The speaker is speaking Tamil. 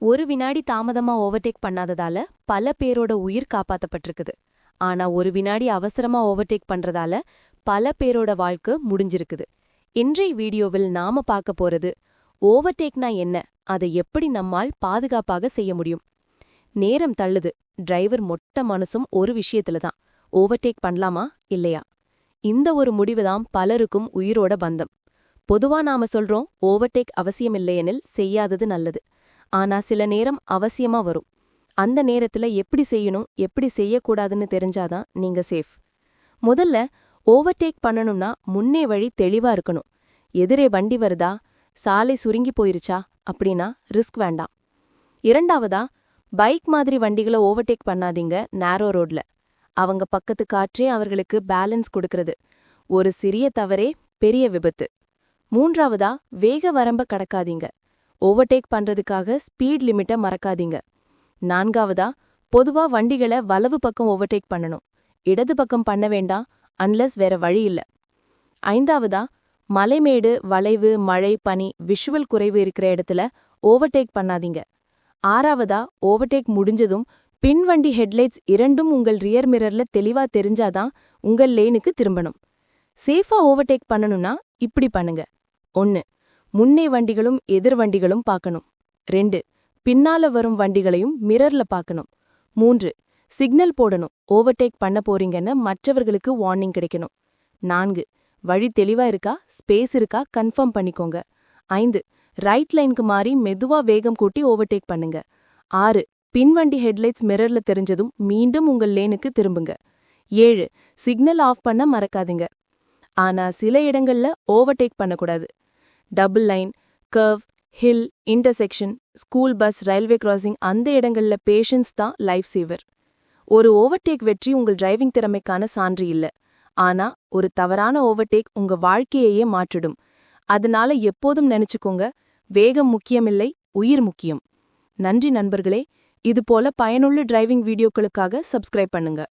ஒரு வினாடி தாமதமா ஓவர்டேக் பண்ணாததால பல பேரோட உயிர் காப்பாத்தப்பட்டிருக்குது. ஆனா ஒரு வினாடி அவசரமா ஓவர்டேக் பண்றதால பல பேரோட வாழ்க்கை முடிஞ்சிருக்குது. இன்றைய வீடியோவில் நாம பார்க்க போறது ஓவர்டேக்னா என்ன, அதை எப்படி நம்மால் பாதுகாப்பாக செய்ய முடியும். நேரம் தள்ளுது, டிரைவர் மொட்ட மனசும் ஒரு விஷயத்துல தான், ஓவர்டேக் பண்ணலாமா இல்லையா. இந்த ஒரு முடிவுதான் பலருக்கும் உயிரோட பந்தம். பொதுவா நாம சொல்றோம் ஓவர்டேக் அவசியமில்லையெனில் செய்யாதது நல்லது. ஆனா சில நேரம் அவசியமா வரும். அந்த நேரத்துல எப்படி செய்யணும் எப்படி செய்யக்கூடாதுன்னு தெரிஞ்சாதான் நீங்க சேஃப். முதல்ல ஓவர்டேக் பண்ணணும்னா முன்னே வழி தெளிவா இருக்கணும். எதிரே வண்டி வருதா, சாலை சுருங்கி போயிருச்சா அப்படின்னா ரிஸ்க் வேண்டாம். இரண்டாவதா, பைக் மாதிரி வண்டிகளை ஓவர்டேக் பண்ணாதீங்க நேரோ ரோட்ல. அவங்க பக்கத்து காற்றே அவர்களுக்கு பேலன்ஸ் கொடுக்கறது. ஒரு சிறிய தவறே பெரிய விபத்து. மூன்றாவதா, வேக வரம்ப கடக்காதீங்க. ஓவர்டேக் பண்றதுக்காக ஸ்பீட் லிமிட்டை மறக்காதீங்க. நான்காவதா, பொதுவா வண்டிகளை வலவு பக்கம் ஓவர்டேக் பண்ணணும். இடது பக்கம் பண்ண வேண்டாம், அன்லஸ் வேற வழி இல்ல. ஐந்தாவதா, மலைமேடு, வளைவு, மழை, பனி, விஷுவல் குறைவு இருக்கிற இடத்துல ஓவர்டேக் பண்ணாதீங்க. ஆறாவதா, ஓவர்டேக் முடிஞ்சதும் பின்வண்டி ஹெட்லைட்ஸ் இரண்டும் உங்கள் ரியர் மிரர்ல தெளிவா தெரிஞ்சாதான் உங்கள் லேனுக்கு திரும்பணும். சேஃபா ஓவர்டேக் பண்ணணும்னா இப்படி பண்ணுங்க. 1. முன்னே வண்டிகளும் எதிர் வண்டிகளும் பார்க்கணும். 2. பின்னால வரும் வண்டிகளையும் மிரர்ல பார்க்கணும். 3. சிக்னல் போடணும், ஓவர்டேக் பண்ண போறீங்கன்னு மற்றவர்களுக்கு வார்னிங் கிடைக்கணும். 4. வழி தெளிவா இருக்கா, ஸ்பேஸ் இருக்கா கன்ஃபார்ம் பண்ணிக்கோங்க. 5. ரைட் லைனுக்கு மாறி மெதுவா வேகம் கூட்டி ஓவர்டேக் பண்ணுங்க. 6. பின்வண்டி ஹெட்லைட்ஸ் மிரர்ல தெரிஞ்சதும் மீண்டும் உங்கள் லேனுக்கு திரும்புங்க. 7. சிக்னல் ஆஃப் பண்ண மறக்காதீங்க. ஆனா சில இடங்கள்ல ஓவர்டேக் பண்ணக்கூடாது. Double line, curve, hill, intersection, school bus, railway crossing, அந்த இடங்கள்ல பேஷன்ஸ் தான் லைஃப் சேவர். ஒரு ஓவர்டேக் வெற்றி உங்கள் டிரைவிங் திறமைக்கான சான்று இல்ல. ஆனா ஒரு தவறான ஓவர்டேக் உங்க வாழ்க்கையையே மாற்றிடும். அதனால எப்போதும் நினைச்சுக்கோங்க, வேகம் முக்கியமில்லை, உயிர் முக்கியம். நன்றி நண்பர்களே. இதுபோல பயனுள்ள டிரைவிங் வீடியோக்களுக்காக சப்ஸ்கிரைப் பண்ணுங்க.